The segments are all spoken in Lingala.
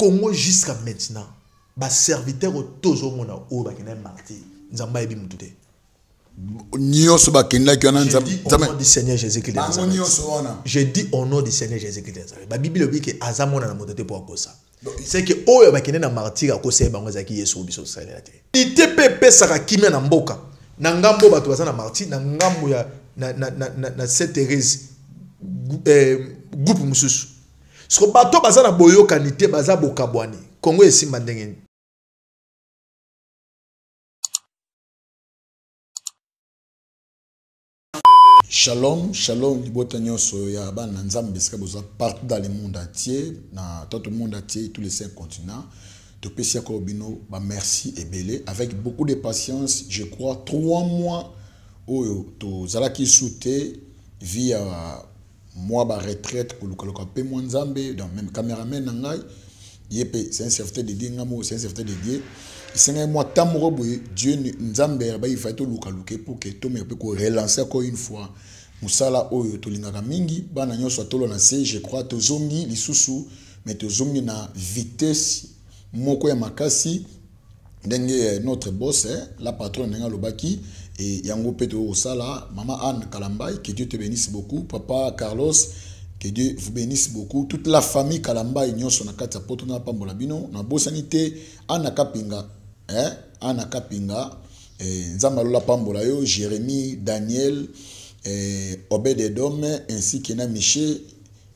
Congo jusqu'à maintenant, ba serviteur au tozo mona o ba kena martyr. Nzamba ebi mututé. Nyonso ba kenda ki ona J'ai dit au nom du Seigneur Jésus-Christ. J'ai dit au nom du Seigneur Jésus-Christ. La Bible dit que azamona na mototé pour ça. C'est que oyo ba kena na martyr ko se bango zaki Yesu biso salate. ITPP saka kimia na mboka. Na ngambo bato baza na martyr na ngambo ya na Sainte Thérèse groupe mususu. Ce bato baza na boyo kanité baza bokabwani. Congo esimba ndenge. Shalom, shalom, libota nyonso ya bana nzambe esika boza partout dans le monde entier, dans tout le monde entier, tous les 5 continents. De Pessia Korobino, bah merci et belé. Avec beaucoup de patience, je crois 3 mois où to zalaki souté via moi ba retraite pour le pe mo nzambe, donc même caméraman nangai, yepé c'est un serviteur de Dieu ngamo, c'est un serviteur de Dieu. C'est moi tamoro Dieu nzambe ba il faut to lukaluke pour que to me peut relancer encore une fois. Musala oyo to lingaka mingi bana nyonso tolo na se, je crois to zongi lisusu mais to zongi na vitesse moko ya makasi ndenge notre boss la patronne nga lobaki et yango peto osala maman Anne Kalambai, que Dieu te bénisse beaucoup, papa Carlos, que Dieu vous bénisse beaucoup, toute la famille Kalambai nyonso na kati ya poto na pambola bino na bosanité Anna Kapinga Anna Kapinga nzamba lola pambola yo Jérémie Daniel Obed-Edom ainsi que na Michel.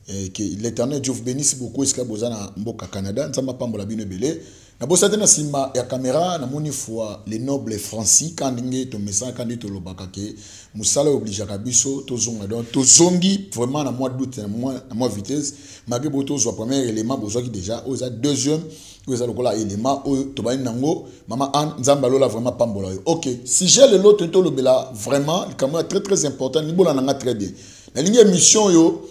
Que l'Éternel Dieu vous bénisse beaucoup. Est-ce que vous avez Mboka Canada? Nous avons pas bien belé. Na bosate na sima ya caméra na moni fois les nobles Francis quand ngé to message quand to lobaka ke musala oblige ka biso to zonga donc to zongi vraiment na moi doute na moi vitesse malgré boto zo premier élément bozo qui déjà aux deuxième aux lokola élément to ba nango mama an nzamba lola vraiment pambola yo. OK, si j'ai le lot to lobela vraiment le caméra très très important ni bola nanga très bien na ligne émission yo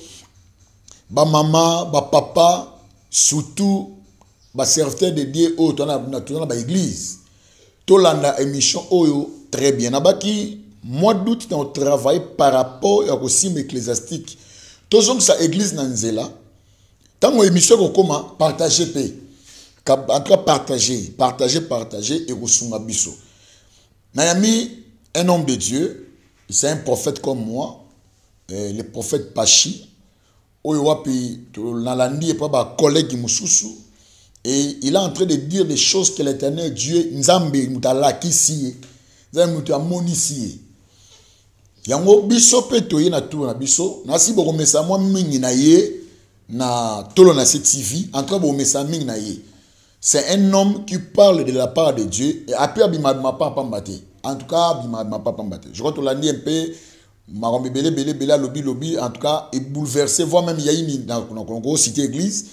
ba maman ba papa surtout ba serviteur de Dieu au tona ba église to landa émission oyo très bien nabaki mois d'août on travaille par rapport à aussi ecclésiastique to zong sa église na nzela tango émission ko koma partager pe en tout cas partager et kosunga biso nayami un homme de Dieu, c'est un prophète comme moi, le prophète Pachi oyo wapi to nalandi et pas ba collègue mususu. Et il est en train de dire des choses que l'Éternel Dieu nzambe mutalaki siye nzambe mutamoni siye yango biso pe toye na tour na biso na si boko mesa mo mingi na ye na tolo na TV en train de mesa mingi na ye. C'est un homme qui parle de la part de Dieu et après abima pas pambate en tout cas abima pas pambate je crois que l'année un peu marombe belé lobby en tout cas est bouleversé voire même il y a une dans cité église.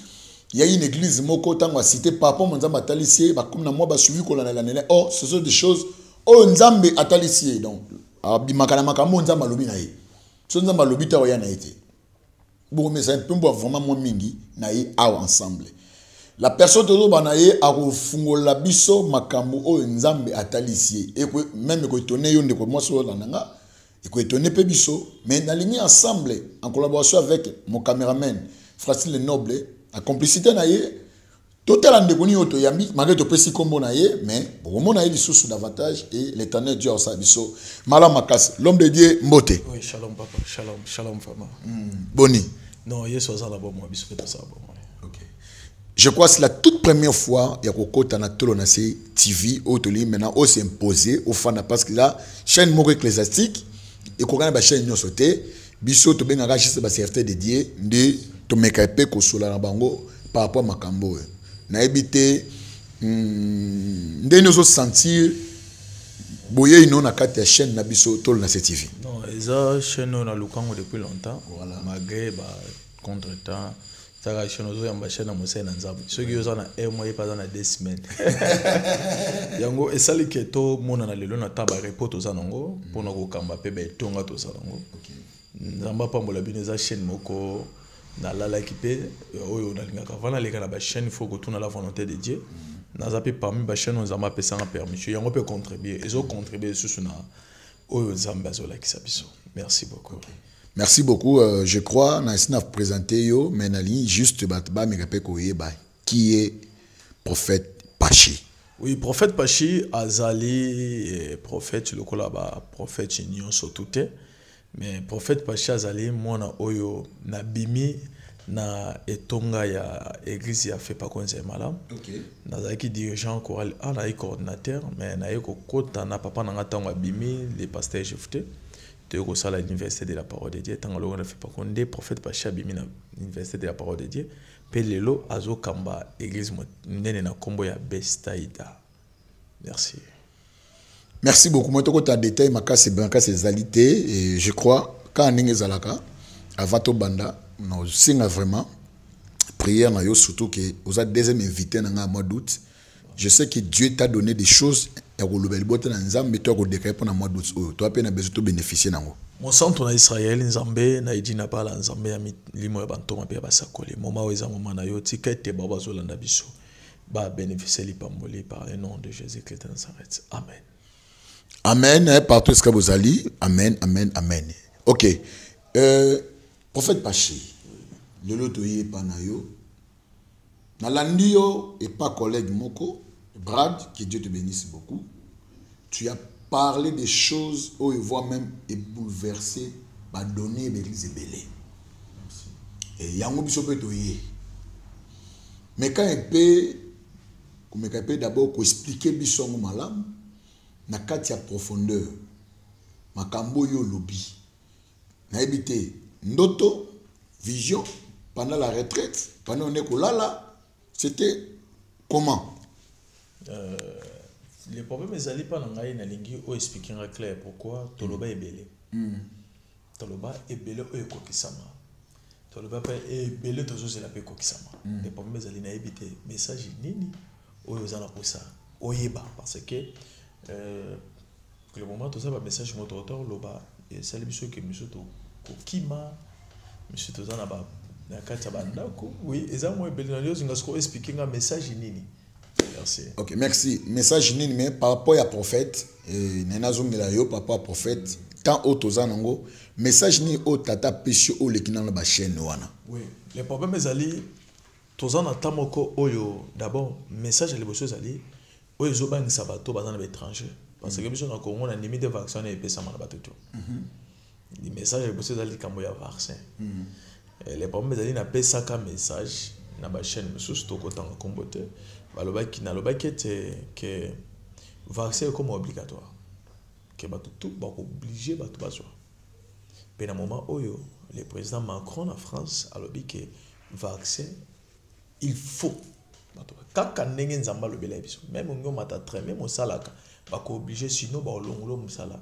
Il y a une église moko tango a cité papa nzambe atalisie ba comme na moi ba suivi ko la nene oh ce sont des choses oh nzambe atalisie donc abimaka na makambo nzambe lobi na ye so nzambe lobi ta ya na été bon mais c'est un peu vraiment moins mingi na ye awa ensemble la personne de ba ye a kofungola biso makambo oh nzambe atalisie et même ko étonné yo ndeko moi so la nanga et ko étonné pe biso mais na ligne ensemble en collaboration avec mon caméraman Francis le Noble. La complicité na ye total en deboni auto yambi malgré to pesi kombo na ye mais bon na ye sous davantage et l'Éternel Dieu sa biso malamakas l'homme de Dieu mbote. Oui, shalom papa, shalom fama. Boni. Non, yeso za la bon moi biso ça bon. OK. Je crois que c'est la toute première fois ya kokota na tolo na TV autoli maintenant au s'imposer au fan parce que là chaîne moko ecclésiastique et kokana ba chaîne nyo sauté biso to benga juste ba serviteur de Dieu de to mekape ko sola na bango par rapport makambo na ebité ndeno zo sentir boye ino na kati ya chaîne na biso tol na TV. Non, eza chaîne on a lukango depuis longtemps voilà malgré ba contretemps ça la chaîne zo yamba chaîne na mosai na nzambe ceux qui ont na un mois et pas dans 2 semaines yango esali ke to mona na lelo na taba report za nango pona ko kamba pe be tonga to za nango nzamba pambola bino eza chaîne moko na la l'équipe oyo na linga kavana leka na ba chaîne faut que tourne la volonté de Dieu na zapi parmi ba chaîne on m'a pesa na permission yango peut contribuer ils ont contribué sur na oyo nzamba zo la kisabiso merci beaucoup merci beaucoup je crois na sina présenter yo mais na ligne juste ba me rappelle ko yeba qui est prophète Pachi. Oui, prophète Pachi, Azali, prophète, le kolaba, prophète Nyon Sotoute. Mais prophète Pachi Azali, moi, oyo, na bimi, na etonga ya église ya fait pas qu'on s'est malade. Ok. Nazaki dirigeant choral, na coordinateur, mais na yeko kota na papa na ngata bimi, les pasteurs jefté. De à l'université de la parole de Dieu. Tant que l'on ne fait pas qu'on des prophètes Pachi bimi na l'université de la parole de Dieu. Pelelo azo kamba église nene na kombo ya Bestaïda. Merci. Merci beaucoup. Moi, tu as détaillé ma casse c'est alité et je crois quand on est zalaka avato banda nous signe vraiment prière na yo surtout que vous êtes deuxième invité dans mois d'août. Je sais que Dieu t'a donné des choses et que le bote na nzambe toi ko déclarer pour mois d'août. Toi peine besoin de bénéficier nango. Mon centre na Israël nzambe na idina pa la nzambe ya limo ya bantoma pe basakoli. Moma weza moma na yo tikete baba zolanda biso. Ba bénéficier li pamboli par le nom de Jésus Christ de Nazareth. Amen. Amen. Partout ce que vous allez. Amen, amen, amen. Ok. Prophète Pachi, le lotoye panayo. Nalandio et pas collègue Moko, Brad, que Dieu te bénisse beaucoup. Tu as parlé des choses où il voit même et bouleversé, bah donner l'église est belée. Et yango biso peut toyer. Mais quand il peut, comme il peut d'abord expliquer bisongo malam, na kati ya profondeur, makambo yo lobby, na ebité ndoto, vision pendant la retraite, pendant on est kolala. C'était comment? Le problème est allé pas dans la ligne où expliquer clair pourquoi Toloba est belé. Toloba est belé au Kokisama. Toloba est belé toujours c'est la paix Kokisama. Le problème est allé na éviter message nini au yozana pour ça. Oyeba parce que le moment tout ça va message moteur loba et c'est le monsieur que monsieur to Kokima monsieur to zana ba. Oui, et ça, moi, je expliquer un message nini. Merci. Ok, merci. Message nini, mais par rapport à prophète, par rapport à prophète, tant autres zanango, message ni au tata pesio au lekina na chaîne wana. Oui, le problème est ali, tozan na tamoko oyo, d'abord, message les bossos ali, oyo zobang sabato bazana l'étranger. Parce que biso na Congo na limite de vaccin et pesa mana batuto. Les messages les bossos ali kambo ya vaccin. Les problèmes c'est na pesa ka message na ba chaîne sous to kotanga kombote balobaki na lobaki que vaccin est comme obligatoire que ba tout ba obligé ba tout ba so pe na moment oyo le président Macron en France a lobi que vaccin il faut kaka ndenge nzamba lobela biso même ngom mata très même osalaka ba ko obligé sinon ba longulo musala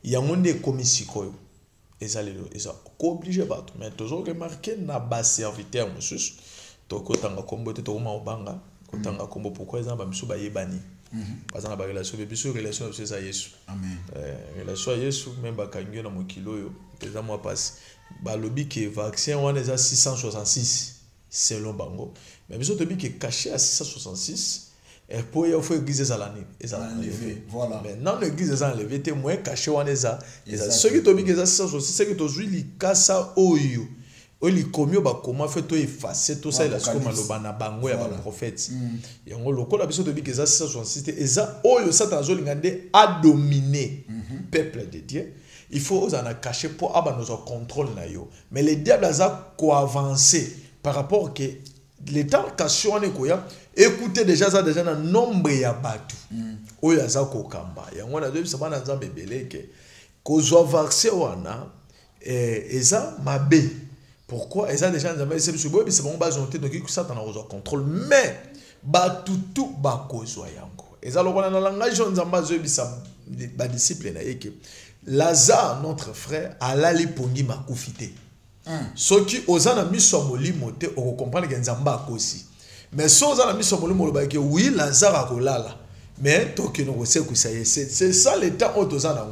yango nde komisi koyo. Et ça, obligé battre. Mais toujours remarqué na bas serviteur monsieur. To kotanga kombo te to ma obanga. Kotanga kombo pourquoi ils ont ba misu ba yebani. Parce que na ba relation biso relation avec ça Yesu. Amen. Relation Yesu même ba kangyo na mokilo yo. Pesa moi passe. Ba lobi que vaccin on est à 666 selon bango. Mais biso to bi que caché à 666. Et pour il faut église à l'année et à enlever voilà mais non l'église à enlever té moins caché on est ça ceux qui tobi que ça aussi c'est que to zui li kasa oyo oli komio ba comment fait to effacer tout ça il a comme le bana bango ya ba prophète et on lokola biso tobi que ça 666 et ça oyo ça dans zolingande a dominé peuple de Dieu. Il faut aux en cacher pour avoir nos contrôle na yo mais les diables a ko avancer par rapport que l'état caché on est koya. Écoutez déjà ça déjà dans nombre ya batu. Oya za ko kamba. Ya ngona debi sabana nzambe beleke. Ko zo vaccin wana eza mabe. Pourquoi eza déjà nzambe c'est biso bobi c'est bon ba zonté donc ça t'en a contrôle mais batu tout ba ko zo yango. Eza lokona na langage nzamba zo bisa ba disciple na yeke. Lazare notre frère alali pongi makufité. Ceux qui osana miso molimo te o comprendre que nzamba akosi. Mais si on a mis sur le mot, oui, Lazare a kolala. Mais c'est ça l'état où on a.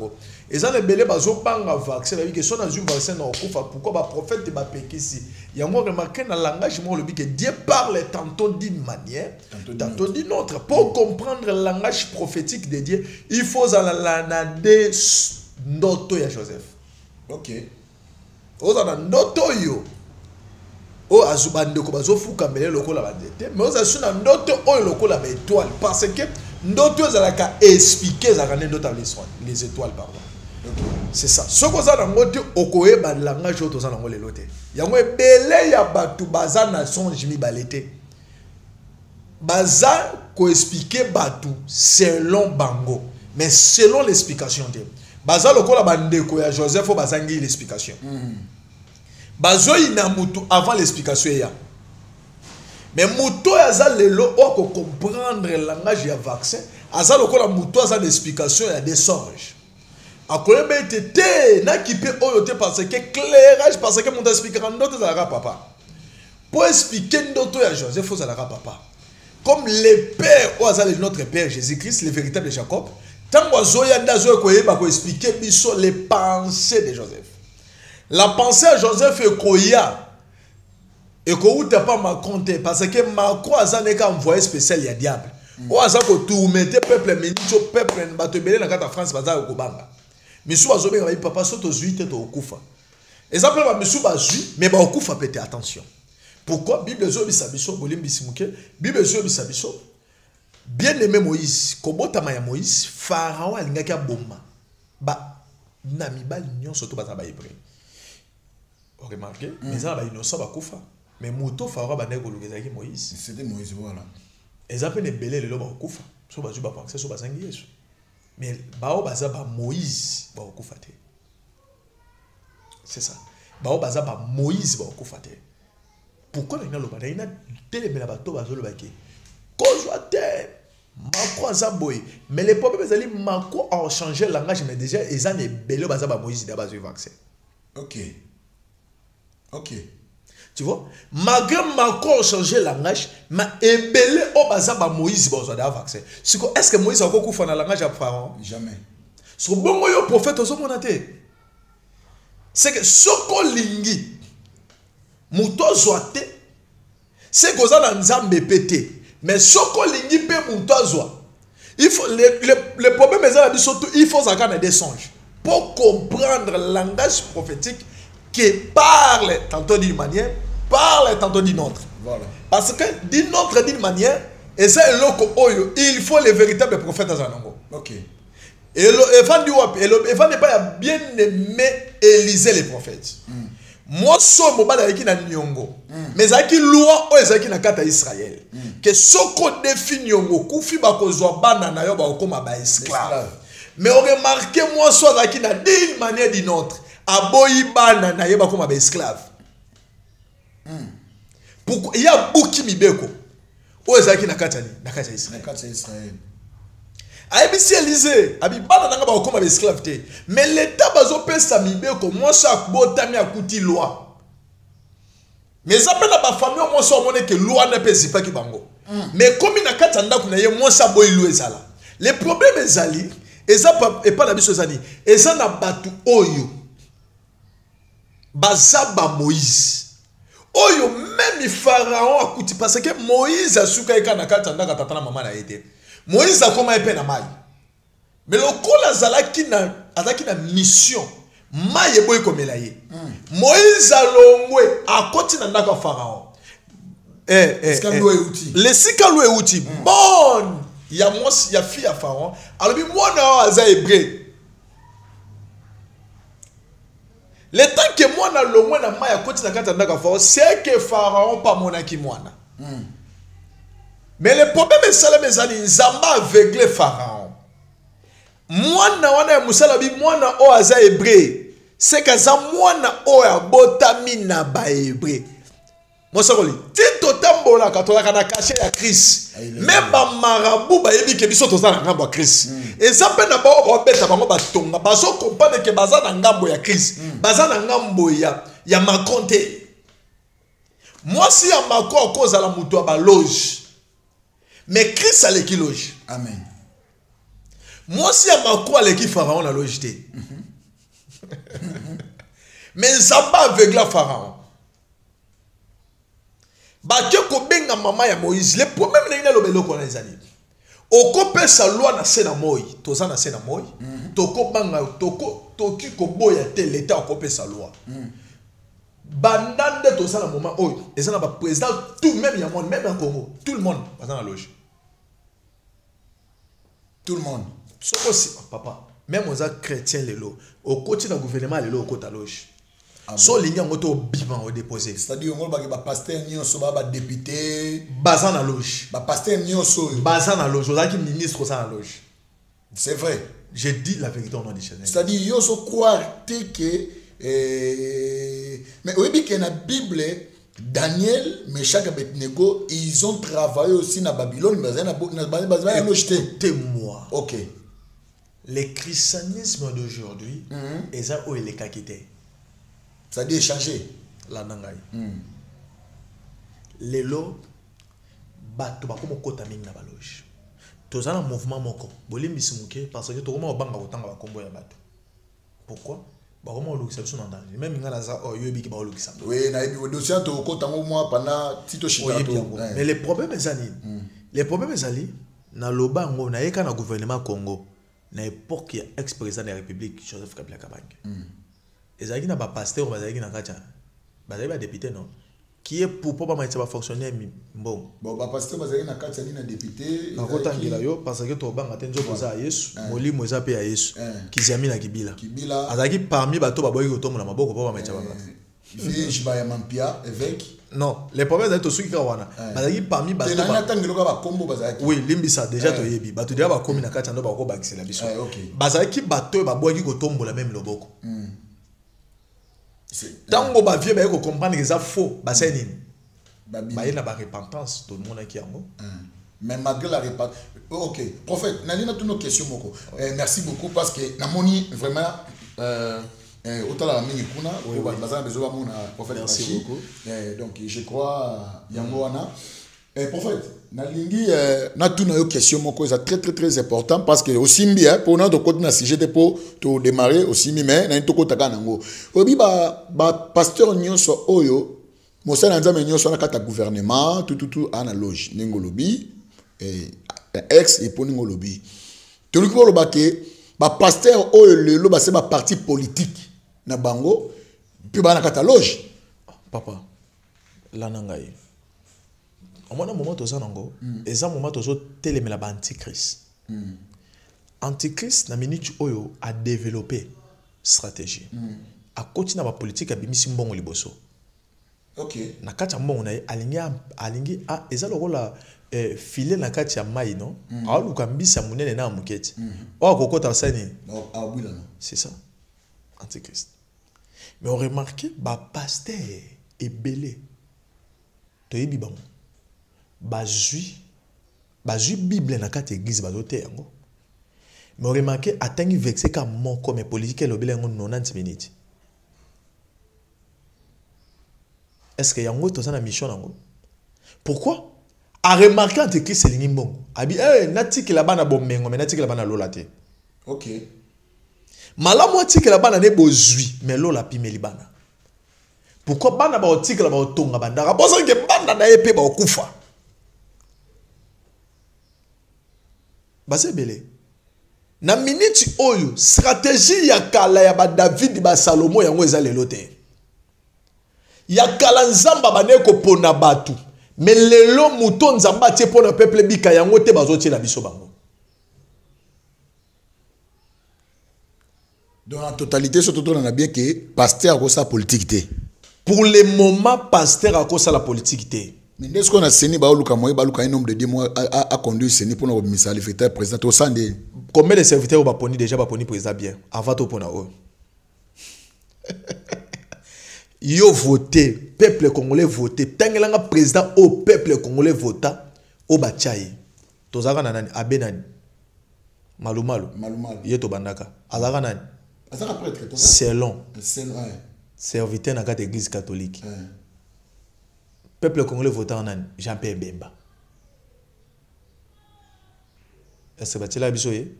Et ça, les belés, ils ont pas un vaccin. Ils sont dans un vaccin. Pourquoi le prophète est péqué ici? Il y a remarqué dans le langage que Dieu parle tantôt d'une manière, tantôt d'une autre. Pour comprendre le langage prophétique de Dieu, il faut aller Noto ya Joseph. Ok. Oza na Noto yo. o azubande ko bazofuka mbele lokola bandete mais ozasuna ndoto oyo lokola ba étoile parce que ndoto ezalaka expliquer ezalaka ndoto les étoiles pardon. C'est ça. Ce que ça dans ngote okoyeba langage oto ça nango lelo te. Yango ebele ya batu baza na songe mi balete. Baza ko expliquer batu selon bango mais selon l'explication te. Baza lokola bandeko ya Joseph bazangi l'explication. Bazo ina mutu avant l'explication ya. Mais muto yaza lelo oko comprendre le langage ya vaccin, aza lokola muto aza l'explication ya des songes. Akoyebe te na kipe oyo te parce que clairage parce que mon expliquera ndoto za papa. Pour expliquer ndoto ya Joseph faut za papa. Comme le père ou aza notre père Jésus-Christ le véritable Jacob, tango zoya ndazo koyeba ko expliquer biso les pensées de Joseph. La pensée à Joseph est koya et ko uta pas ma compter parce que Macron aza neka envoyé spécial ya diable. O aza ko tourmenter peuple menicho peuple bato belé na kata France baza ko banga. Misu bazobe ba papa soto zuite to okufa. Exemple ba misu bazui mais ba okufa pété attention. Pourquoi Bible zo bisabiso bolimbi simuke Bible zo bisabiso bien-aimé Moïse kobota ma ya Moïse Pharaon alingaki aboma ba na mibali nyonso to baza ba hébreu. On remarque mais ça ba innocent ba kufa mais moto Pharaon ba ndeko lukezaki Moïse. C'était Moïse voilà. Exemple ne belé le lo ba kufa so bazu ba penser so bazangi Yesu. Mais bao baza ba Moïse ba okufate. C'est ça. Bao baza ba Moïse ba okufate. Pourquoi il y a le bada il y a télémela bato bazo le baki. Kojoate Macron zaboy mais les peuples bezali Macron a changé le langage mais déjà ils ont belé baza ba Moïse d'abord du vaccin. OK. OK. Tu vois, malgré Macron a changé le langage, mais ebele o baza ba Moïse bazo da vaccin. Est-ce que Moïse a encore fait le langage à Pharaon? Jamais. Ce bon yo prophète ozo monate. C'est que soko lingi muto zoate c'est que ça dans nzambe pété mais soko lingi pe muto zoa. Il faut le problème est là surtout il faut ça quand des songes pour comprendre le langage prophétique qui parle tantôt d'une manière parle tantôt d'une autre. Voilà. Parce que d'une manière et c'est le loco oyo il faut les véritables prophètes dans un. OK. Et Evan n'est pas bien aimé Élisée les prophètes. Moi, so mobile avec na nyongo. Mais aki loi o ezaki na kata Israël. Que soko défi nyongo kufi ba kozwa bana na yo ba okoma ba esclave. Mais on remarque moi so ezaki na d'une manière d'une autre. Aboyi bana na yo ba koma ba esclave. Pourquoi il y a beaucoup mibeko. O ezaki na kata Israël. Na kata Israël. Aïbisi Élisée, abibana nanga ba okoma ba esclave te. Mais l'état bazo pesa mibeko moi chaque botami akuti loi. Mais ça peut na ba famille moi so mone que loi na pesi pas ki bango. Mais comme na kata ndako na ye moi sa boy loi ezala. Le problème ezali et ça et pas la biso ezali. Et ça na batu oyo. Bazaba Moïse. Oyo même Pharaon akuti parce que Moïse asuka eka na kata ndaka tata na mama na yete. Moïse a comment épée na maille. Mais le kola zalaki na mission. Maille boy comme elaye. Moïse a longwe à côté na ndaka Pharaon. Le sikalo e outi. Bon, il y a moi il y a fille à Pharaon. Alors bi moi na aza hébreu. Le temps que moi na longwe na maille à côté na kata ndaka Pharaon, c'est que Pharaon pas monaki mwana. Mais le problème est ça, mes amis, Zamba aveuglé Pharaon. Mwana wana musalabi mwana o aza hébreu. C'est que ça mwana o ya botami na ba hébreu. Moi ça koli. Tito tambola katola na caché ya Christ. Même ba marabout ba yebi ke biso toza na ngambo ya Christ. Et ça pe na ba o beta bango ba tonga. Ba so comprendre que baza na ngambo ya Christ. Baza na ngambo ya makonte. Moi si ya mako cause la muto ba loge. Mais Christ a l'équipe loge. Amen. Moi aussi, à ma croix, l'équipe Pharaon a logé. Mais ça va avec la Pharaon. Baké ko benga mama ya Moïse. Le problème n'est pas le belo qu'on a les années. Okope sa loi na sena moi. Toza na sena moi. Toko banga toko toki ko boya te l'état okope sa loi. bandande tout ça, le moment, oh, et ça n'a pas président, tout, même il y a monde, même en Congo, tout le monde, va dans la loge. Tout le monde. Sauf aussi, papa, même aux chrétiens, les lots, au côté du gouvernement, les lots, au côté de la loge. So ligne en auto biban au déposé. C'est-à-dire on va pasteur nyonso ba député bazan na loge. Ba pasteur nyonso bazan na loge, on a qui ministre ça na loge. C'est vrai. Je dis la vérité au nom du Seigneur. C'est-à-dire yo so croire que mais oui bien que dans la Bible Daniel, Meshach et Abednego, ils ont travaillé aussi dans Babylone, bazan na loge témoin. OK. Le christianisme d'aujourd'hui est ça où il est caquité. Ça dit échanger la nangai. Lelo bato bakoma kota mingi na baloge. Tozana mouvement moko. Bolimbi simuke parce que tokoma obanga otanga bakombo ya bato. Pourquoi? Bakoma olukisa biso na danger. Même ngana za oyobi ki ba olukisa. Oui, na ebi dossier to kota moi pendant tito chitato. Mais le problème est ali. Le problème est ali na loba ngo na yeka na gouvernement Congo. Na époque ya ex-président de la République Joseph Kabila Kabange. Ezaki na ba pasteur bazaki na kacha bazaki ba député non qui est pour pas mettre ba fonctionnaire bon ba pasteur bazaki na kacha ni na député na kotangela yo parce que to banga tenzo koza Yesu molimo eza pe ya Yesu kizami na kibila azaki parmi bato ba boyi kotomo na maboko pa mettre ba je ba ya mampia évêque non les problèmes d'être suki kawana bazaki parmi bato na tangelo ba kombo bazaki oui limbisa déjà to yebi bato déjà ba komi na kacha ndo ba ko bakisela biso bazaki bato ba boyi kotombo la même loboko. Tango ba vieux ba ko comprendre que ça faux ba c'est nini ba yena ba repentance tout le monde qui yango mais malgré la repentance OK prophète nalina toutes nos questions moko merci beaucoup parce que na moni vraiment autant la mingi kuna bazana besoin mona prophète merci beaucoup donc je crois yango wana prophète nalingi na tout nos questions moko c'est très très très important parce que aussi bien pour notre côté na sujet pour to démarrer aussi mais na to kota kanango obi ba pasteur nyonso oyo mosala nzambe nyonso na kata gouvernement tout ana loge ningolobi ex et pour ningolobi to liki lo ba ke ba pasteur oyo lelo ba c'est ba parti politique na bango puis ba na kata loge papa la nangai au moins un moment tout ça nango et ça moment tout ça télémela ba antichrist antichrist na minute oyo a développé stratégie a continuer ba politique a bimisi mbongo liboso. OK na kati mbongo na alingi a eza lokola filer na kati ya mai non a luka mbisa munene na muketi o kokota sani a bwila non c'est ça antichrist. Mais on remarque ba pasteur et belé to yebi bango bazui bible na kati église bazote yango mais on remarque atangi vexé ka moko mais politique lobela yango 90 minutes. Est-ce que yango to ça na mission yango pourquoi a remarqué antichrist selingi mbongo abi natiki la bana bomengo mais natiki la bana lolate. OK malamu atiki la bana ne bozui mais lola pimeli bana pourquoi bana ba otiki la ba otonga bandaka parce que bana na epé ba okufa basebele na minute oyo stratégie ya kala ya ba David ba Salomo yango eza lelo te ya kala nzamba bane ko pona batu mais lelo muto nzamba tie pona peuple bika yango te bazotie na biso bango. Dans la totalité surtout on a bien que pasteur a sa politique té pour le moment pasteur a ko sa la politique té. Mais est-ce qu'on a seni ba luka moy ba luka un nombre de 10 mois a conduit seni pour nos misali fait président au sein de combien de serviteurs ba poni déjà ba poni président bien avant to pona o yo voté peuple congolais voté tangelanga président au peuple congolais vota o ba chai tozaka na nani abenani malumalu yeto bandaka azaka nani azaka prêtre selon serviteur na kati église catholique peuple congolais votant nani Jean-Pierre Bemba. Est-ce que tu l'as vu?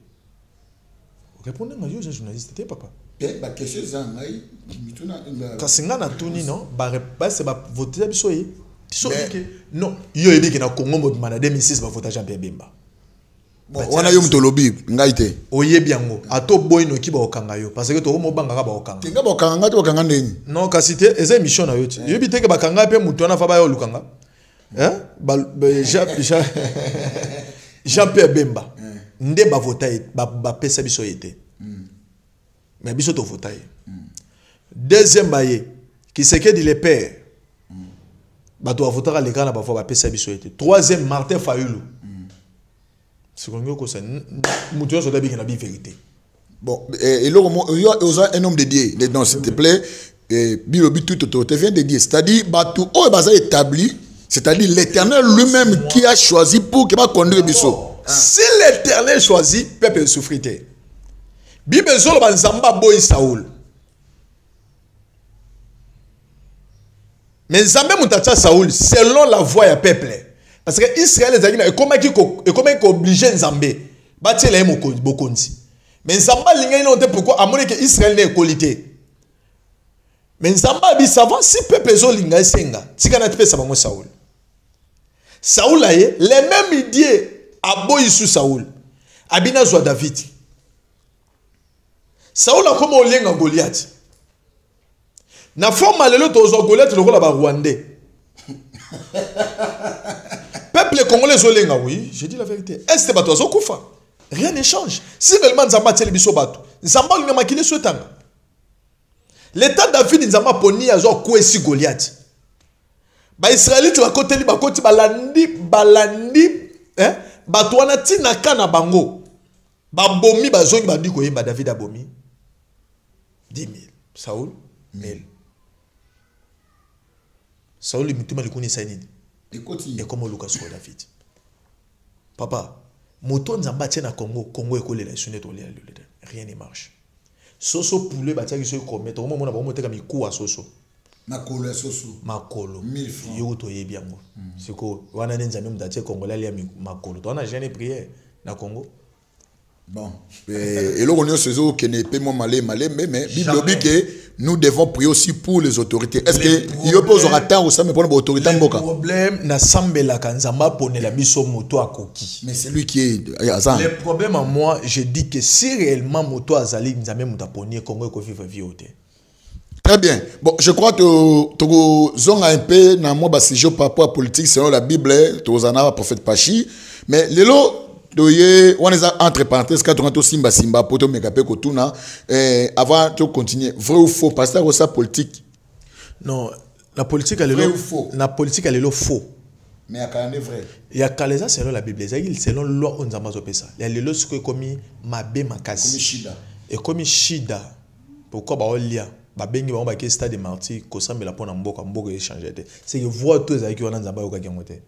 Répondez à ma journaliste, t'es papa. Bah question ça, mais quand c'est ngana tuni non, bah c'est bah voter à bisoye. Non, yo ebi que na Congo mode mana 2006 bah voter Jean-Pierre Bemba. On a eu un tolobi, ngaite. Oye biango. Ato boy no ki ba okanga yo. Parce que to mo banga ba okanga. Tinga ba okanga to okanga ndeni. Non kasite eza mission na yo ti. Yo bi teke ba kanga pe mutu na fa ba yo lukanga. Hein? Jean-Pierre Bemba. Nde ba votaye ba pesa biso yete. Mais biso to votaye. Deuxième baye qui c'est que dit les pères. Ba to votera les gars na ba fa ba pesa biso yete. Troisième Martin Fayulu. C'est comme ça, nous devons savoir la vérité. Bon, et là, il y a un homme dédié. Non, s'il te plaît, Bilobi tout autorité vient dédié. C'est-à-dire, tout est établi. C'est-à-dire l'éternel lui-même qui a choisi pour qu'il va conduire Bisso. Si l'éternel choisit, peuple souffrir. Bible zolo banzamba boy Saoul. Mais Zambé mutacha Saoul selon la voix du peuple. Parce que Israël est comment obligé Nzambé bâtir les bokonzi. Mais Nzamba linga ino pourquoi amone que Israël n'est qualité. Mais Nzamba bi savant si peuple zo linga senga tika na tpesa bango Saoul. Saoul aye les mêmes idées aboyi sous Saoul. Abina zo David. Saoul a comme olenga Goliath. Na forme lelo tozo Goliath le rôle ba Rwandais. Peuple congolais zolenga, oui, je dis la vérité. Est-ce que tu koufa? Rien ne change. Si réellement Nzamba tient le biso bato, Nzamba lui makile souetanga. L'état David Nzamba poni azo kwesi Goliath. Ba Israélite ba côté li ba côté balandi hein bato wana tina kana bango. Ba bomi ba zongi ba diko yemba David abomi 10 000. Saoul 1000. Saoul mutima likuni sainini. Et comment Lucas sur David. Papa, moto nzamba tient na Congo, Congo école la sonné to rien ne marche. Soso poulet batia qui se commettre au moment on a vraiment teka miku à soso. Makolo soso. Makolo. 1000 francs. Yo to yebiango. C'est ko wana nzambe mdatie Congolais lia makolo. To na jamais prière na Congo. Bon, et là on est ce jour qui n'est pas malé, mais Bible dit que nous devons prier aussi pour les autorités. Est-ce que il y a pas aux temps ou ça mais pour les autorités mboka? Le problème na sambela kanzamba pone la biso moto à koki. Mais c'est lui qui est le problème à moi, je dis que si réellement moto azali nzambe mutaponi Congo ko vivre vie ote. Très bien. Bon, je crois que tu zonga un peu dans moi sujet par rapport à politique selon la Bible, tu osana prophète Pachi, mais lelo on est entre parenthèses quand on a simba pour te mégaper kotuna avant de continuer vrai ou faux parce que ça politique non la politique elle est vrai ou faux la politique elle est faux mais à quand est vrai il y a caleza selon la Bible selon loi on zamazo pesa il y a le lot que commis mabe makasi comme shida et comme shida pourquoi ba olia ba bengi ba ke stade de martyr ko sambela pona mboka échanger c'est que voix tous avec on nzamba yo ka kengote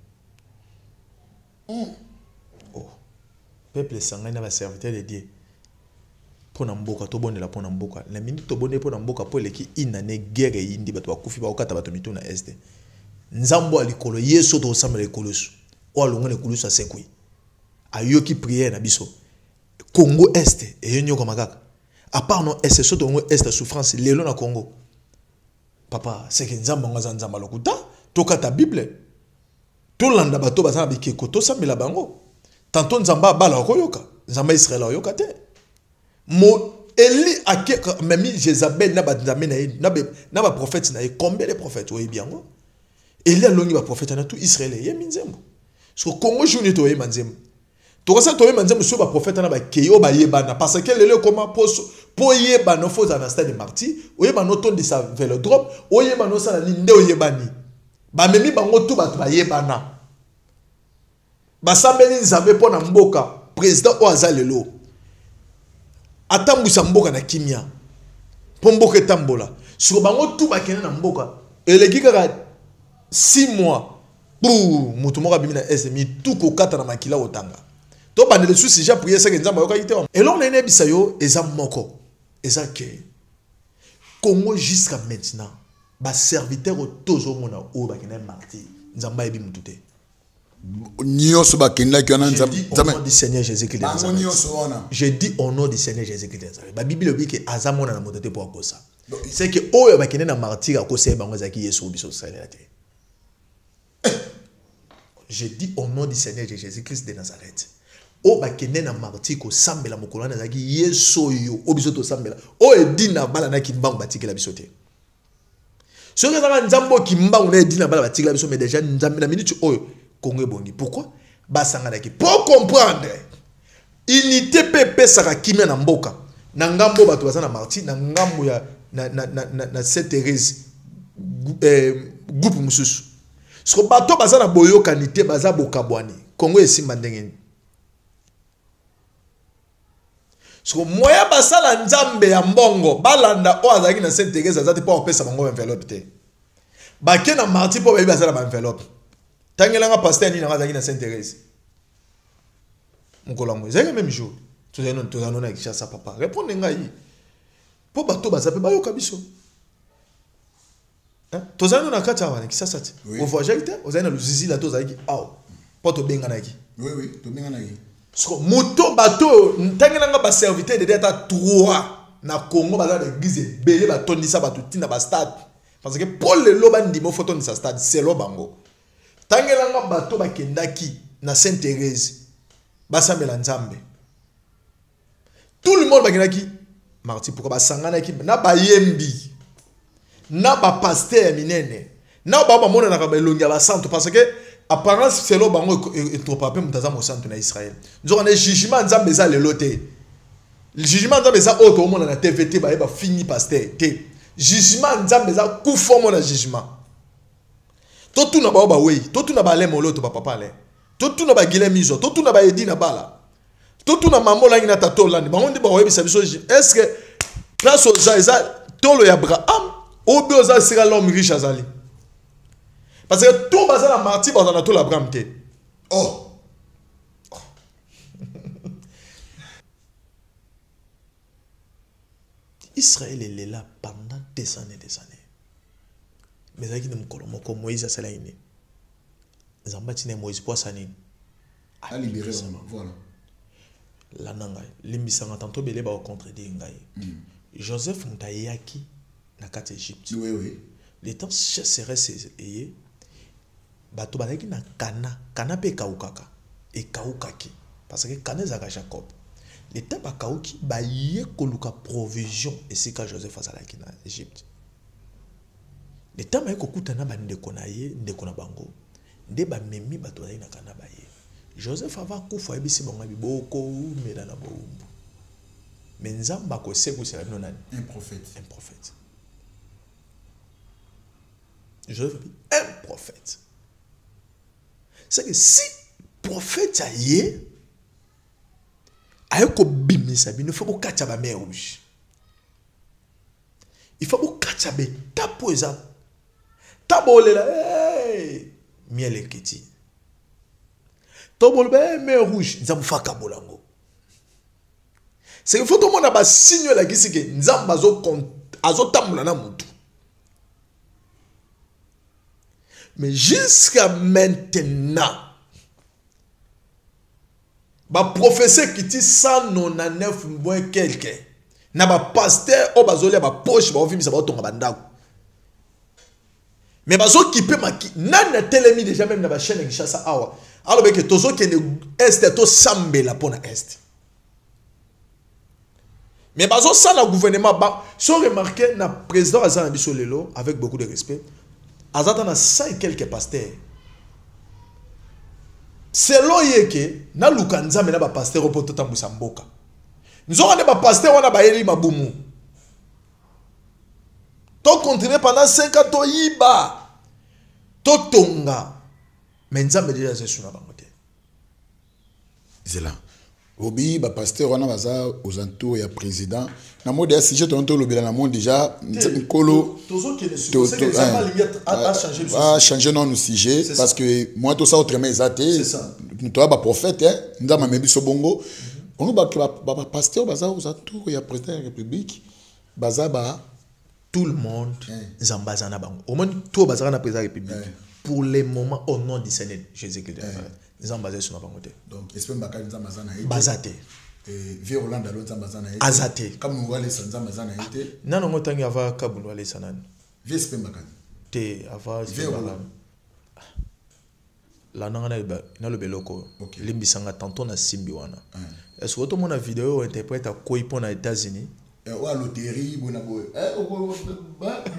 peuple sangana na ba serviteur de Dieu pona mboka to bonela pona mboka la minute to bonne pona mboka po leki inane guerre yindi bato bakufi ba okata bato mituna este nzambo alikolo yeso to samela ekolosu o alongana ekolosu asekui ayoki prière na biso Congo este eyenyo ko makaka à part non est so to ngo est souffrance lelo na Congo papa c'est que nzambo ngaza nzamba lokuta to kata Bible to landa bato bazana bikeko to samela bango. Tantôt Nzamba bala koyoka, Nzamba Israël oyoka te. Mo Eli ake même Jézabel na ba nzambe na ba prophète na combien de prophètes oyi biango. Eli alongi ba prophète na tout Israël ye minzembo. So Congo journée to ye manzembo. To ko sa to ye manzembo so ba prophète na ba keyo ba yebana parce que lelo comment po yebana fo za na stade de martyr, oyebana ton de sa vélodrome, oyebana sa na nde oyebani. Ba memi bango tout ba yebana. Basambeli nzambe pona mboka président o azalelo atambusa mboka na kimia po mboka etambola sur bango tout bakene na mboka eleki kaka 6 mois pour mutu moko bimina SMI tout ko kata na makila otanga to bandele susi ja prier ça que nzamba yoka ite et là on a nebisa yo eza moko eza que Congo jusqu'à maintenant ba serviteur tozo mona o bakene martyr nzamba ebi mutute. Au nom du Seigneur Jésus-Christ. Je dis au nom du Seigneur Jésus-Christ. La Bible dit que Azamona na motote pour ça. C'est que oyo bakene na martyr ko se bango zaki Yesu biso salate. Je dis au nom du Seigneur Jésus-Christ de Nazareth. o bakende na marti ko sambela mokolo na zaki yeso yo o biso to sambela o edina bala na kimbangu batikela biso te soki ezaka nzambo kimbangu na edina bala batikela biso mais déjà nzambe na minute oyo Congo bongi pourquoi basanganaki pour comprendre unité pepe saka kimia na mboka na ngambo bato baza na marti na ngambo ya na Sainte Thérèse groupe mususu so bato baza na boyokanité baza bokabwani Congo esimba ndenge so moya basala nzambe ya mbongo balanda o azaki na Sainte Thérèse azati po opesa bango enveloppe te bake na marti po bayi basala ba enveloppe tangelanga pasteur ni na azaki na Sainte Thérèse mkolango ezaki même jour tozano na Kinshasa papa répondre ngai po bato bazape bayoka biso tozano na kati awa na Kinshasa te o voyage te ozana luzizi la tozaki aw po to benga naki oui to benga naki so moto bato ntangelanga ba serviteur de data 3 na Congo baza l'église belé batondisa bato tina ba stade parce que Paul le loba ndimo photo ni sa stade c'est lo bango tangelanga bato bakendaki na Sainte Thérèse basambela nzambe tout le monde bakendaki marti pourquoi basanganaki na bayembi na ba pasteur minene na ba mona na ba elongi ba santo parce que apparence c'est lo bango et trop papé mutaza mo santo na Israël nzo na jugement nzambe za le loté le jugement nzambe za auto mona na TVT ba fini pasteur té jugement nzambe za ku forme na jugement to tuna ba wey to tuna ba le moloto ba papa le to tuna ba gile mizo to tuna ba edi na bala to tuna mamola ngina tatola ni bango ndi ba webisa biso est-ce que grâce aux gens tolo ya Abraham obi oza sera l'homme riche azali parce que tout baza na marti baza na tolo Abraham te Israël est là pendant des années. Mais il y a un Moïse a salé. Zambatine Moïse poissani. A libéré voilà. La nanga, limbisanga tantôt belé ba contre des ngai. Joseph Mutayaki na kati Égypte. Oui. Les temps serait ayé. Bato bazaki na kana pe kaukaka et kaukaki parce que kana zaka Jacob. Les temps ba kauki ba yé koluka provision et c'est quand Joseph azalaki na Égypte. Les temps ba kokuta na bande konaye ndeko na bango. Nde ba memi bato na kana ba yé. Joseph ava kufa ebisi bango biboko mela na bombo. Mais nzamba ko seku c'est un prophète. Joseph un prophète. C'est que si prophète aye ayeko bimisa bino faut ko kacha ba mer rouge. Il faut ko kacha be tapo eza tabolela miel ekiti. Tobolbe mer rouge nzamu faka bolango. C'est que faut tout monde ba signe la kisi ke nzamba azo tamula na mutu. Mais jusqu'à maintenant, ba professeur qui dit 199 moins quelqu'un, na ba pasteur o bazolia ba poche ba ofimi sa ba tonga bandako. Mais bazo qui peut maki nana telemi déjà même na ba chaîne Kinshasa awa. Alors que tozo qui est to sambela pona est. Mais bazo ça le gouvernement ba so remarqué na président Azana Bisolelo avec beaucoup de respect. Azata na 100 et quelques pasteurs. Selon yeke na lukanza mena ba pasteur o poto tambusa mboka. Nzonga ne ba pasteur wana ba yeli mabumu. To continuer pendant 5 ans to yiba. To tonga. Menza me déjà c'est sur la bangote. C'est là. Obi ba pasteur wana baza aux entours ya président. Na mode ya sujet tonto lobela na monde déjà nkolo a changé non sujet parce que moi tout ça autrement exaté nous toi ba prophète hein ndama mebi so bongo on ba pasteur baza aux entours ya président de la République baza ba tout le monde zambazana bango au moins tout baza na président de la République pour le moment au nom du Seigneur Jésus-Christ zambazé sur na bango te donc espère bakali zambazana bazate vie Hollande alonza mazana ite azate comme nous allons sans mazana ite nana ngotangi ava kabulu ale sanani vie spemba kan te ava vie Hollande La nanga na le beloko. Limbisanga tantôt na simbi wana. Est-ce que tout mon vidéo interprète à quoi pour les États-Unis? Ouais, loterie, bonabo.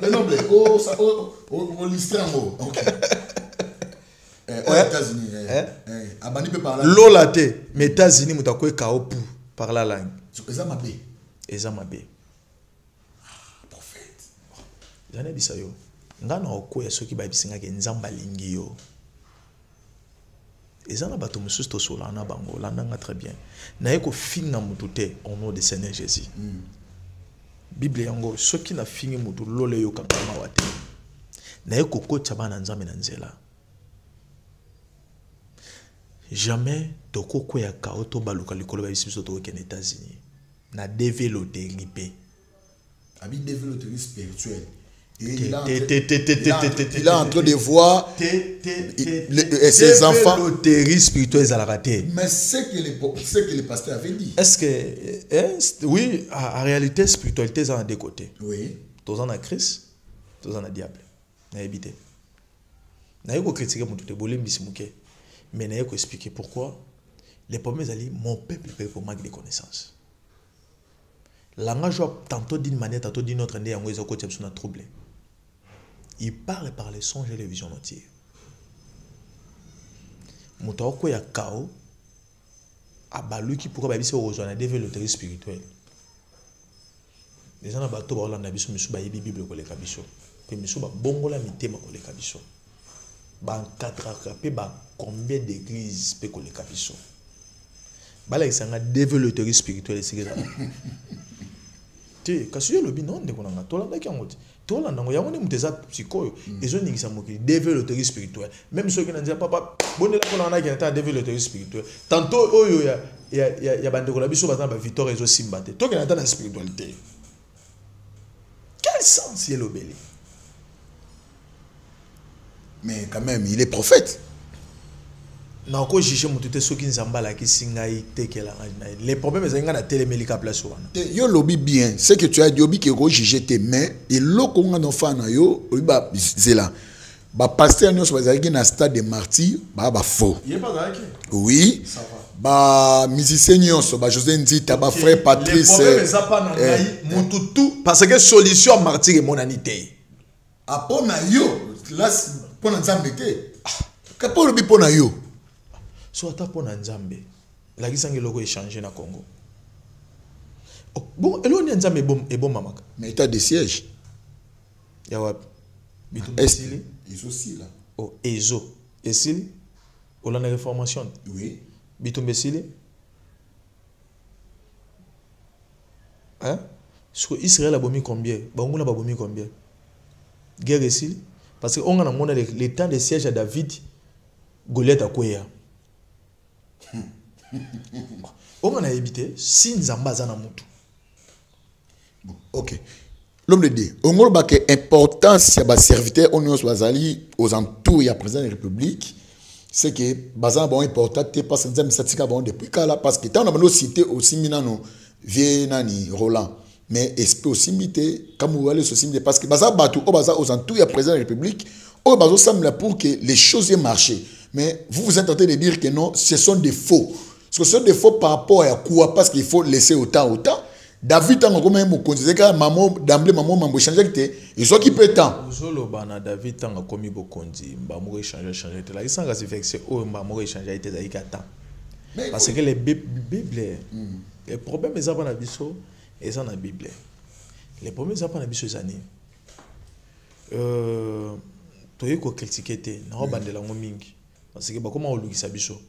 Noble, oh, l'istrango. OK. Aux États-Unis. Abani peut parler. Lola te, mais États-Unis mutakwe kao pour par la langue. Ezamabe. Ezamabe. Prophète. Jane bisayo. Ngana okoya soki ba bisinga ke nzamba lingi yo. Ezana bato mususu to solana bango landanga très bien. Na yeko finga mutute au nom de Seigneur Jésus. Bible yango soki na fingi mutu lole yo kangama wate. Na yeko kocha bana nzambe na nzela. Jamais toko koya ka auto baluka likolo ba biso to ke États-Unis. Na développer pe. Abi développer spirituel. Il est en train de voir ses enfants. Spirituels à la raté. Mais c'est que le pasteur avait dit. Est-ce que, oui, en réalité, spiritualité, ça a deux côtés. Oui. Tous en a Christ, tous en a diable. N'a évité. N'a pas critiqué mon tout bolé, mais n'a pas expliqué pourquoi les premiers alliés, mon peuple paye pour manque de connaissances. Langage tantôt d'une manière, tantôt d'une autre, ils ont troublé. Il parle par les songes et les visions entières. Moutako ya kao abalu qui pourra babisi rejoindre des vélotéries spirituels. Les gens abato ba olanda biso misu ba yebi bible ko le kabiso. Pe misu ba bongola mitema ko le kabiso. Ba encadrer pe ba combien d'églises pe ko le kabiso. Bala isanga des vélotéries spirituels c'est ça. Tu kasi yo lobi non de konanga tolanda ki ngoti. Tolanda ngo yango ne muteza psycho ezo ningisa moki développer spirituel même ceux qui n'ont pas bonela kolanda ki ata développer spirituel tantôt oyo ya bandeko la biso batana ba victoire ezo simbate to ki ata na spiritualité quel sens est l'obéli mais quand même il est prophète na ko jije mutute soki nzambala ki singai tekela les problèmes ezanga na télémelika place wana yo lobi bien c'est que tu as dit obi ke ko jije te mais et loko nga no fa na yo oba zela ba pasteur nyos bazaki na stade de martyr ba faux il est pas d'accord oui ça va ba musicien nyos ba José Ndita ba frère Patrice les problèmes ezapa na ngai mututu parce que solution à martyr et monanité apona yo là pona nzambete ka polo bi pona yo soit à pour Nzambe la gisange logo échanger na Congo bon elo ni Nzambe bon mamaka mais état de siège ya wapi bitu besili ils aussi là oh ezo esili ou la réformation oui bitu besili hein sur Israël a bomi combien bango na ba bomi combien guerre esili parce que on a mona le temps de siège à David Goliath a kwea on a évité si Nzamba zana mutu. Bon, ok. L'homme de Dieu. On a que importance ya ba serviteur on nous bazali aux entours ya président de la République, c'est que bazan bon important te parce que Nzamba satika bon depuis kala parce que tant on a cité aussi minano vie nani Roland mais esprit aussi mité comme vous allez aussi mité parce que bazan batu au bazan aux entours ya président de la République au bazan semble pour que les choses aient marché mais vous êtes en train de dire que non ce sont des faux. Parce que ce sont des faux par rapport à quoi parce qu'il faut laisser autant. David tant comme un considère que maman d'emblée maman m'a changer que ils sont qui peut temps. Zolo bana David tant comme il bokondi m'a mourir changer là ils sont assez vexés oh m'a mourir changer était avec temps. Parce que les bible les problèmes ils ont na biso et ça na bible. Les problèmes ils ont na biso zani. Toye ko critiquer te na obandela ngo mingi parce que ba comment olukisa biso.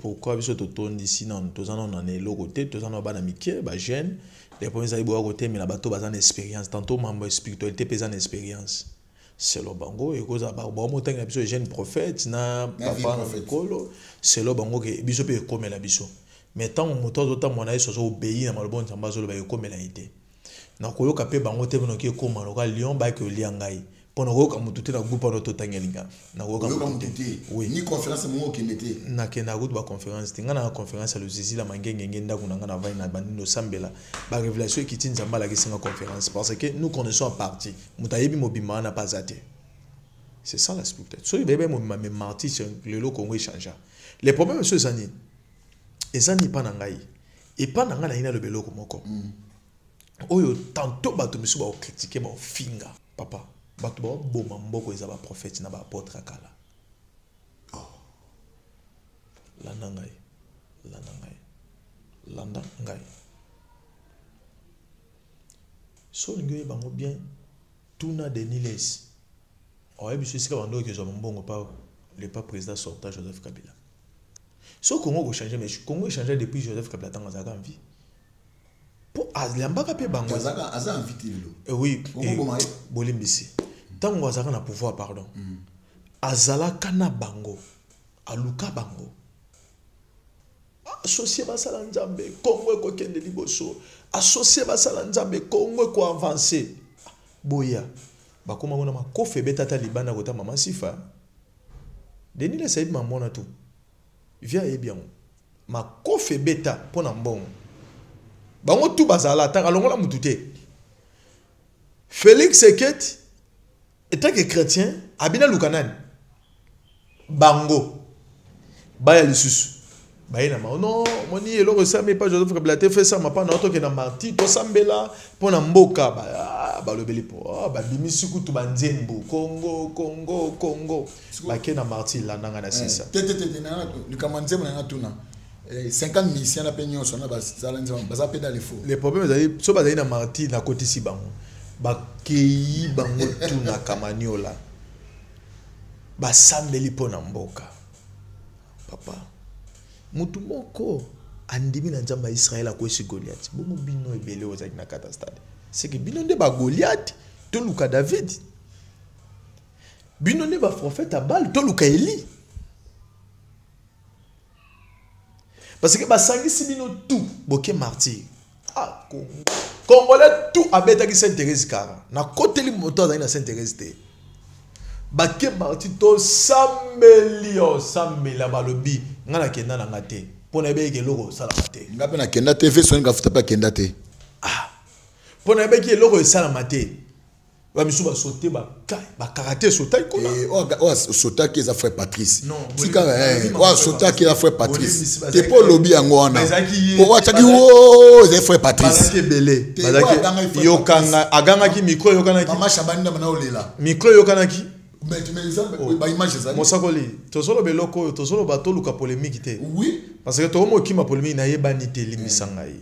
Pourquoi biso totondi ici non tozana on est le côté tozana bana mikie ba jeune les premiers aïe boa côté mais la bateau bazan expérience tantôt mambo spiritualité pesant expérience c'est le bango et cause ba mo tanga biso jeune prophète na papa kolo c'est le bango que biso pe comme la biso mais tant moto autant mon aïe sozo obéir na malobon tamba zo ba comme la été na koyoka pe bango te bono ki koma loka lion ba ke liangai pono ko kamututi na groupe no totangelinga na ko kamututi oui ni conférence mo ki nete na ke na groupe ba conférence tinga na conférence le zizi la mangenge ngenda kuna na vai na bandino sambela ba révélation qui tinza mbala ki singa conférence parce que nous connaissons en partie mutayebi mobima na pas até C'est ça la spectacle. So, il y a même martyr sur le Congo échange. Les problèmes, monsieur Zani, et Zani pas n'angai. Et pas n'angai na le belo comme encore. Oyo tantôt bato monsieur ba critiquer ba finga. Papa, bato ba boma mboko ezaba prophète na ba apôtre akala. Landa ngai. Landa ngai. So ngoye bango bien tuna de Niles. Ouais, monsieur c'est quand on que je m'embongo pas le pas président sortant Joseph Kabila. So Congo go changer mais Congo changé depuis Joseph Kabila tant azaka en vie. Pour azlambaka pe bango azaka en vie oui, bolimbisi. Tant azaka na pouvoir pardon. Azala kana bango, aluka bango. Associé basala nzambe Congo ko kende liboso. Associé basala nzambe Congo ko avancer. Boya. Bakoma ngona makofe betata libana kota mama sifa. Deni le saïd mamona tout. Via e bien. Makofe beta pona mbongo. Bango tout bazala ta kalongola mutute. Félix Seketi étant que chrétien abina lukanan. Bango. Baya lisusu. Baïna non, moni elo resame pas Joseph Kabila te fait ça ma pas na to ke na marti to sambela pona mboka ba lobeli po ba bimisi kutu ba nzembo Congo ba ke na marti la nanga na sisa na ni kama nzembo na tuna 50 missions na penyo sona ba sala nzembo ba za pe dans les faux les problèmes ezali so ba na marti na koti si bango ba keyi bango tuna kamaniola ba sambeli pona mboka papa mutu moko andimi na nzamba Israël a kwesi Goliath bomo bino ebele ozaki na kata stade c'est que bino nde ba Goliath to luka David bino nde ba prophète Abal to luka Eli parce que ba sangisi bino tout boke martyr ah Congolais tout abetaki Sainte-Thérèse kara na koteli moto azali na Sainte-Thérèse te baké martyr to sambeli balobi ngana kenda na ngate pona beke loko sala mate ngape na kenda te fe songa futa pa kenda te pona beke loko sala mate ba misu ba sauter ba karaté sauter ko o sauter ki za frère Patrice tika o sauter ki za frère Patrice te po lobi yango wana o wataki o za frère Patrice bazaki yokanga aganga ki micro yokana ki mama Shabani na olela micro yokana ki mais ba image za mosakoli tosolo beloko tosolo batolu ka polémique te oui parce que to mo ki ma polémique na yebani te limisanga yi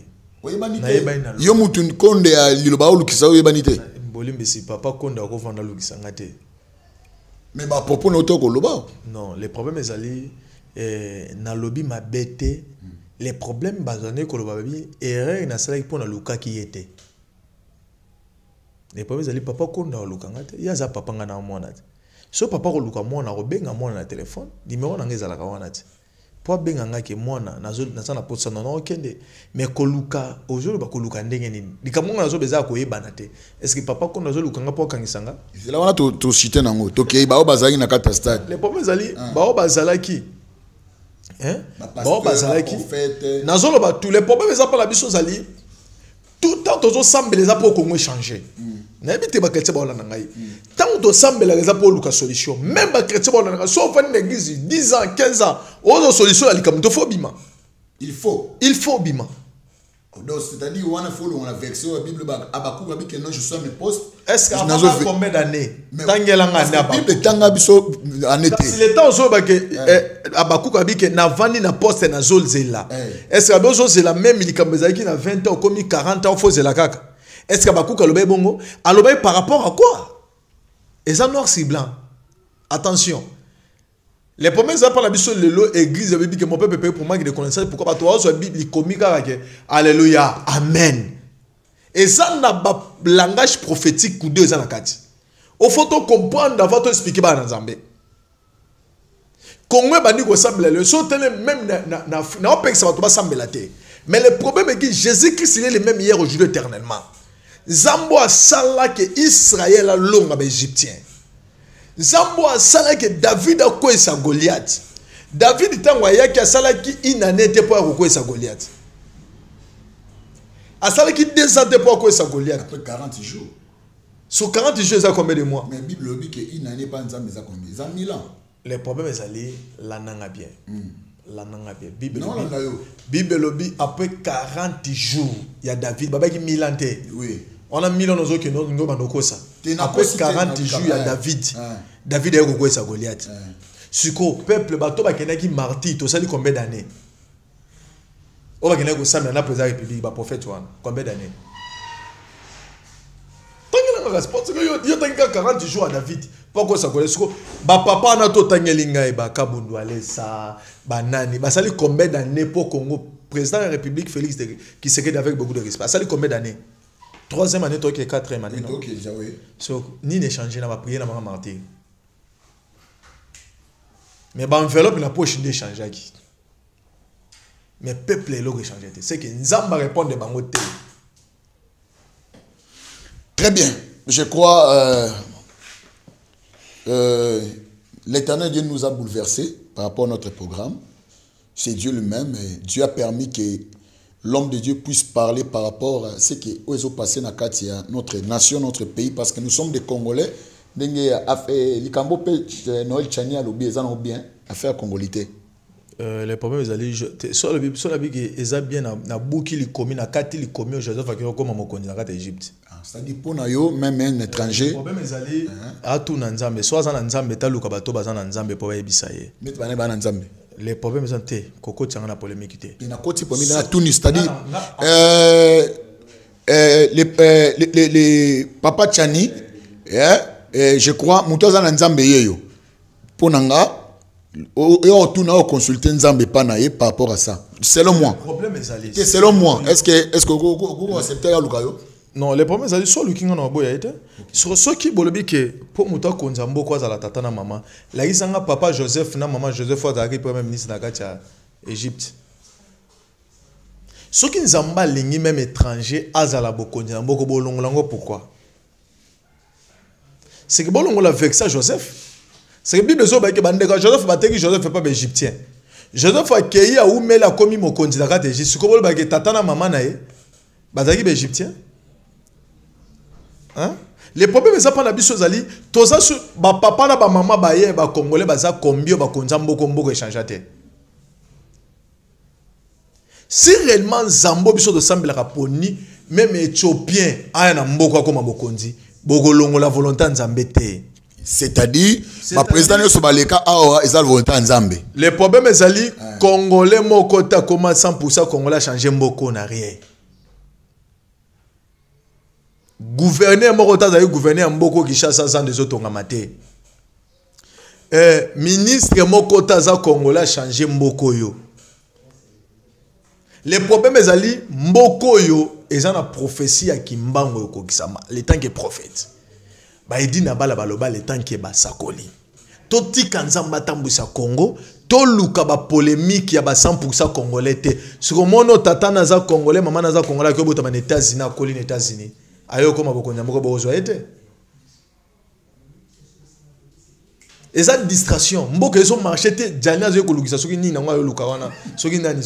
na yebani yo mutu konde ya liloba olukisa yo yebani te bolimbisi papa konde ko vanda lukisanga te mais ba propos no to ko loba non les problèmes ezali na lobby ma bête les problèmes bazane ko loba bi erreur na sala ipona luka ki yete les problèmes ezali papa konde olukanga te ya za papa ngana mwana te so papa ko luka mwana ko benga mwana na téléphone numéro na ngeza la kawana ti po benga ngake mwana nazo na potsa non okende mais ko luka ozolo ba ko luka ndenge nini likamonga nazo beza ko yebana te est-ce que papa ko nazo luka nga po kangisanga c'est là wana to citer nango to ke ba bazali na kata stade les problèmes zali ba bazalaki ba bazalaki nazo lo ba tous les problèmes za pas la biso zali tout temps tozo sambele za po ko ngwe changer na ebite ba chrétien ba olana ngai tant to sambela za po luka solution même ba chrétien ba olana so fa l'église 10 ans 15 ans ozo solution la likam to fobima il faut bima donc c'est-à-dire on a follow on a version la Bible ba abaku ba que non je suis mes postes est-ce que combien d'années tangela nga na Bible tanga biso en été si le temps so ba que abaku ba que na vandi na poste na zolzela est-ce que bozo c'est la même likam bezaki na 20 ans comme 40 ans faut zela kaka est-ce que Bakou Kalobé bongo alobé par rapport à quoi? Et ça noir c'est blanc. Attention. Les premiers ça par la biso lelo église bibi que mon peuple paye pour moi qui de connaissance pourquoi pas toi sur bible comique avec alléluia amen. Et ça n'a pas langage prophétique ou deux ans à kati. Au faut comprendre d'avoir tout expliquer ba nzambe. Congo bandi ko sambela le so tele même na opek ça va sambela te. Mais le problème est que Jésus-Christ il est le même hier aujourd'hui éternellement. Zambo asala que Israël a longa ba égyptien. Zambo asala que David a kwesa Goliath. David tango ayaki asala ki inanete pour kwesa Goliath. Asala ki 2 ans pour kwesa Goliath après 40 jours. Sur 40 jours, ça combien de mois? Mais Bible dit qu'il n'a pas Nzambe, ça combien? Ça 1000 ans. Les problèmes, c'est allé la nanga bien. La nanga bien. Bible lobby, après 40 jours, il y a David, Baba qui 1000 ans. Oui. On a 1000 ans aux autres qui n'ont pas ça. Après 40 jours, il y a David. David est au sa Goliath. Suko, peuple, bateau, qui martyr, tout ça, combien d'années? On va gagner au Sam, la présidente de la République, le prophète, combien d'années? Tant qu'il y a 40 jours à David, pourquoi ça connaît? Papa n'a pas tangelinga ba kabundu ça, banani. Bah ça lui combien d'années pour Congo président de la République Félix qui se avec beaucoup de respect. Ça lui combien d'années? 3e année, toi qui est 4e année. Ok, déjà oui. So ni n'échanger n'a pas prier n'a pas martyr. Mais bah enveloppe la poche d'échanger qui. Mais peuple est là qui échanger. C'est que Nzamba répond de bangote. Très bien. Je crois l'Éternel Dieu nous a bouleversés par rapport à notre programme. C'est Dieu lui-même. Dieu a permis que l'homme de Dieu puisse parler par rapport à ce qui est passé dans notre nation, notre pays, parce que nous sommes des Congolais. Les congolité. Les problèmes, sur la Bible, ils ont bien bouki les commis, na kati les commis au Joseph qui comme mon candidat à Égypte. C'est-à-dire pour nous, même un étranger. Le problème est allé à tout Nzambe, soit en Nzambe, t'as le kabato bazan Nzambe pour ebisaye. Mais tu vas pas Nzambe. Les problèmes sont té, Koko tient la polémique té. Il y a côté polémique dans tout, c'est-à-dire les papa Tchani, je crois, Moutoza Nzambe yeyo. Pour nanga. Et on tourne à consulter Nzambe Panaye par rapport à ça. Selon moi. Selon moi. Est-ce que vous acceptez à Lukayo? Non, les problèmes c'est sur le qui on a boya été. Sur ce qui bolobi que pour muta konzambo kwa za la tata na maman. La isanga papa Joseph na maman Joseph wa zaki premier ministre na katia Égypte. Ce qui nzamba lingi même étranger azala bokonza mboko bolongolango pourquoi? C'est que bolongo la vexa Joseph. C'est que Bible zo ba ke bande ka Joseph bateki Joseph fait pas égyptien. Joseph a keyi a oumela komi mo konzi na kati Égypte. Ko bolo ba ke tata na maman na ye. Bazaki ba égyptien. Hein? Les problèmes ça pas na biso zali, toza ba papa na ba maman ba ye ba congolais baza combien ba konza mboko mboko échanger te. Si réellement Zambo biso de sambela kaponi même éthiopien aya na mboko comme bokonzi, boko longo la volonté nzambe te. C'est-à-dire, ma président Sobaleka a la volonté Nzambe. Le problème est ali congolais moko ta comment 100% congolais changer mboko na rien. Gouverneur moko ta za gouverneur mboko qui chasse sans des autres ngamaté. Ministre moko ta za congolais changer mboko yo. Le problème est ali mboko yo ezana prophétie à Kimbango ko kisama le temps que prophète. Ba edi na bala baloba le temps que ba sakoli. Toti kanzamba tambusa Congo, to luka ba polémique ya ba 100% congolais te. Sur mono tata na za congolais, maman na za congolais ko bota ba États-Unis na koli na États-Unis. Ayo koma bokonja moko bozo ete. Eza distraction. Mboka ezo marché te jania zo ko lukisa soki ni na ngwa yo luka wana. Soki nani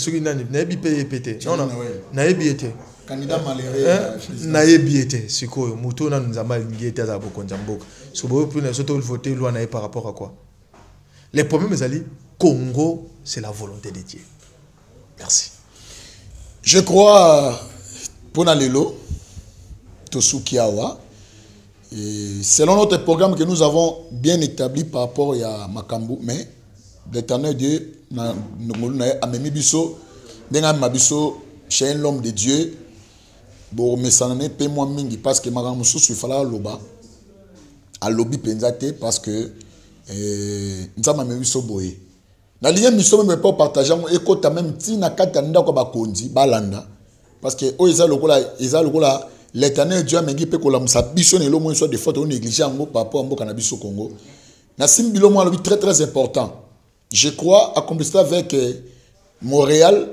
na ebi pété. Non non. Na ebi ete. Candidat malheureux na yebiete sikoyo muto na nzamba ngete za bokonza mboka so boyo plus na soto voter loi na par rapport à quoi? Les problèmes ezali Congo, c'est la volonté de Dieu. Merci. Je crois pour Nalelo Tosukiawa, selon notre programme que nous avons bien établi par rapport à Makambu, mais l'Éternel Dieu na amemi biso denga mabiso chez l'homme de Dieu. Bon, mais ça n'en est pas moins mingi parce que ma grand il fallait loba à lobby penzate parce que nous avons même so boye. Na lien miso même pas partager mon écho ta même ti na kata nda ko ba kondi balanda parce que o isa lokola l'Éternel Dieu mengi pe ko la musa biso ne lo moins soit des fautes on négliger ngo par rapport à mboka na biso Congo. Na simbilo moi lobby très très important. Je crois accomplir ça avec Montréal.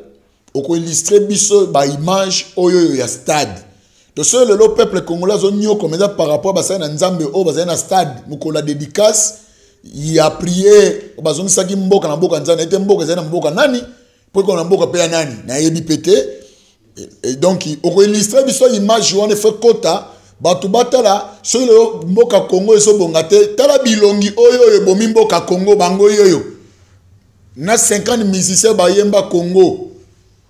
Oko illustrer biso ba image oyo ya stade. De ce le peuple congolais zonyo comme ça par rapport à ça na Nzambe o ba na stade mukola dédicace il a prié ba zoni saki mboka na mboka nzana ete mboka za na mboka nani pour qu'on na mboka pe nani na yebi pété et donc oko illustrer biso image on fait kota Batu batala soki le mboka Congo eso bongate tala bilongi oyo bomi mboka Congo bango yoyo na 50 musiciens bayemba Congo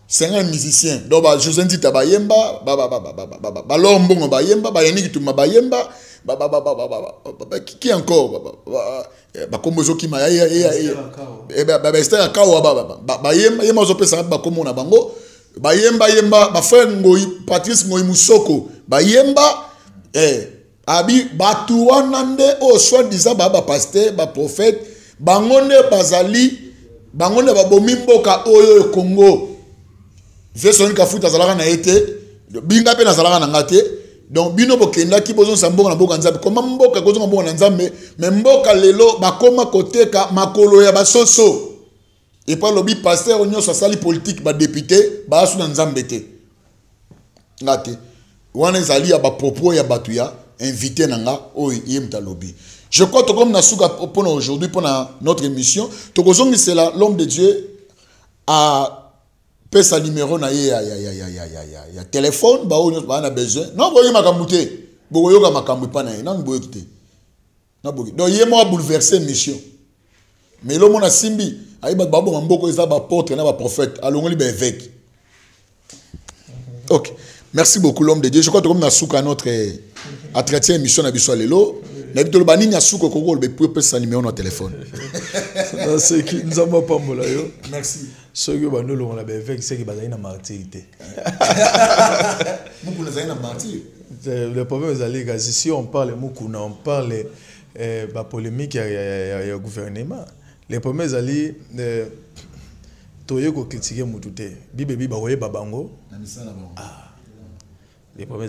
50 musiciens donc ba José Ntita bayemba ba lombongo bayemba ba Yannick Tuma bayemba qui encore ba kombozo ki ma ba Esther Akawa bayemba yema zo pesa ba komo na bango bayemba ba frère Ngoi Patrice Ngoi Musoko bayemba abi batu wanande o soit disant ba pasteur ba prophète bangonde bazali bangonde ba bomimboka oyo Congo veson ka futa zalaka na été binga pe na zalaka na ngate donc bino bokenda ki bozon samboka na mboka nzambe koma mboka kozonga mboka na nzambe mais mboka lelo bakoma koteka makolo ya basoso et pas lobi pasteur onyo sali politique ba député ba asu na nzambe te ngate wana zali ya ba propos ya batu ya invité nanga o yemta lobi. Je crois que comme nasuka pour aujourd'hui pour notre émission tokozongi c'est l'homme de Dieu a paie sa numéro na ya téléphone ba on a besoin non boye makambuté boyo ka makambu pa na non boye kité na boye donc yé moi bouleverser mission mais lo mona simbi ay ba babo mboko eza ba porte na ba prophète alongoli ba évêque. OK, merci beaucoup l'homme de Dieu. Je crois que comme nasuka notre entretien émission na biso lelo na bitolo ba nini asuka kokolo be pour paie sa numéro na téléphone. C'est qui nous avons pas mola yo. Merci. Ce que nous l'on a fait, c'est que nous avons martyr. Nous avons martyr. Le problème est que si on parle on parle de polémique au gouvernement. Le problème est que critiquer Moutoute. Bibi babango. Le problème